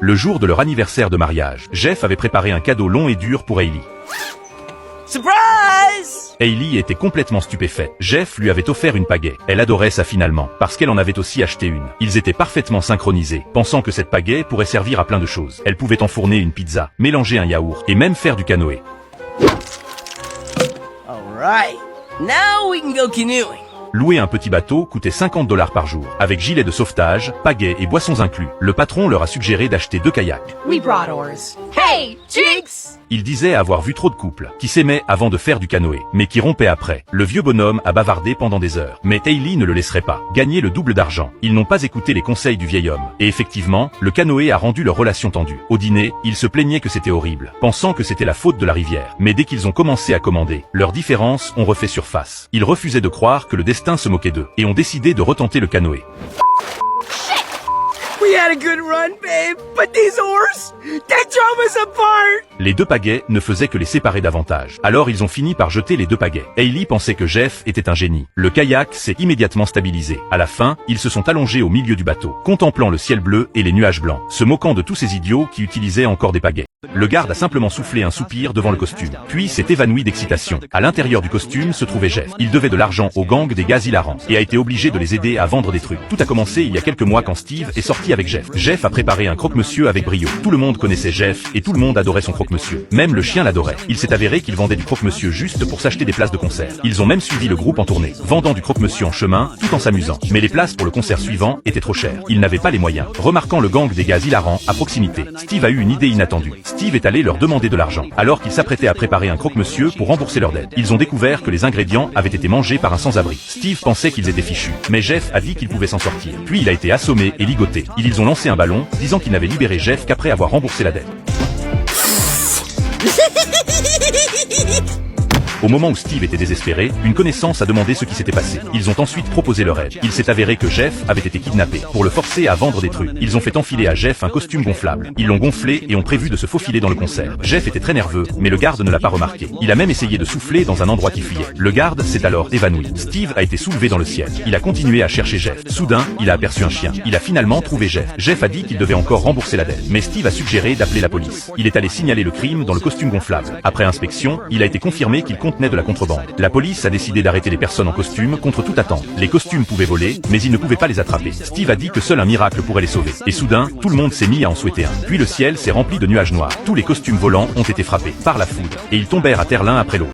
Le jour de leur anniversaire de mariage, Jeff avait préparé un cadeau long et dur pour Hailey. Surprise! Hailey était complètement stupéfaite. Jeff lui avait offert une pagaie. Elle adorait ça finalement, parce qu'elle en avait aussi acheté une. Ils étaient parfaitement synchronisés, pensant que cette pagaie pourrait servir à plein de choses. Elle pouvait enfourner une pizza, mélanger un yaourt, et même faire du canoë. Alright, now we can go canoeing. Louer un petit bateau coûtait 50 $ par jour, avec gilet de sauvetage, pagaie et boissons inclus. Le patron leur a suggéré d'acheter 2 kayaks. We brought oars. Hey, Jinx! Il disait avoir vu trop de couples qui s'aimaient avant de faire du canoë, mais qui rompaient après. Le vieux bonhomme a bavardé pendant des heures. Mais Hailey ne le laisserait pas gagner le double d'argent. Ils n'ont pas écouté les conseils du vieil homme. Et effectivement, le canoë a rendu leur relation tendue. Au dîner, ils se plaignaient que c'était horrible, pensant que c'était la faute de la rivière. Mais dès qu'ils ont commencé à commander, leurs différences ont refait surface. Ils refusaient de croire que le destin se moquait d'eux, et ont décidé de retenter le canoë. We had a good run, babe, but these oars, they drove us apart! Les 2 pagaies ne faisaient que les séparer davantage. Alors ils ont fini par jeter les 2 pagaies. Hailey pensait que Jeff était un génie. Le kayak s'est immédiatement stabilisé. À la fin, ils se sont allongés au milieu du bateau, contemplant le ciel bleu et les nuages blancs, se moquant de tous ces idiots qui utilisaient encore des pagaies. Le garde a simplement soufflé un soupir devant le costume, puis s'est évanoui d'excitation. À l'intérieur du costume se trouvait Jeff. Il devait de l'argent au gang des gaz hilarants, et a été obligé de les aider à vendre des trucs. Tout a commencé il y a quelques mois quand Steve est sorti avec Jeff. Jeff a préparé un croque-monsieur avec brio. Tout le monde connaissait Jeff, et tout le monde adorait son croque-monsieur. Même le chien l'adorait. Il s'est avéré qu'il vendait du croque-monsieur juste pour s'acheter des places de concert. Ils ont même suivi le groupe en tournée, vendant du croque-monsieur en chemin, tout en s'amusant. Mais les places pour le concert suivant étaient trop chères. Ils n'avaient pas les moyens. Remarquant le gang des gaz hilarants à proximité, Steve a eu une idée inattendue. Steve est allé leur demander de l'argent, alors qu'ils s'apprêtaient à préparer un croque-monsieur pour rembourser leur dette. Ils ont découvert que les ingrédients avaient été mangés par un sans-abri. Steve pensait qu'ils étaient fichus, mais Jeff a dit qu'il pouvait s'en sortir. Puis il a été assommé et ligoté. Ils ont lancé un ballon, disant qu'ils n'avaient libéré Jeff qu'après avoir remboursé la dette. Au moment où Steve était désespéré, une connaissance a demandé ce qui s'était passé. Ils ont ensuite proposé leur aide. Il s'est avéré que Jeff avait été kidnappé. Pour le forcer à vendre des trucs, ils ont fait enfiler à Jeff un costume gonflable. Ils l'ont gonflé et ont prévu de se faufiler dans le concert. Jeff était très nerveux, mais le garde ne l'a pas remarqué. Il a même essayé de souffler dans un endroit qui fuyait. Le garde s'est alors évanoui. Steve a été soulevé dans le ciel. Il a continué à chercher Jeff. Soudain, il a aperçu un chien. Il a finalement trouvé Jeff. Jeff a dit qu'il devait encore rembourser la dette. Mais Steve a suggéré d'appeler la police. Il est allé signaler le crime dans le costume gonflable. Après inspection, il a été confirmé qu'il contenait de la contrebande. La police a décidé d'arrêter les personnes en costume contre toute attente. Les costumes pouvaient voler, mais ils ne pouvaient pas les attraper. Steve a dit que seul un miracle pourrait les sauver. Et soudain, tout le monde s'est mis à en souhaiter un. Puis le ciel s'est rempli de nuages noirs. Tous les costumes volants ont été frappés par la foudre, et ils tombèrent à terre l'un après l'autre.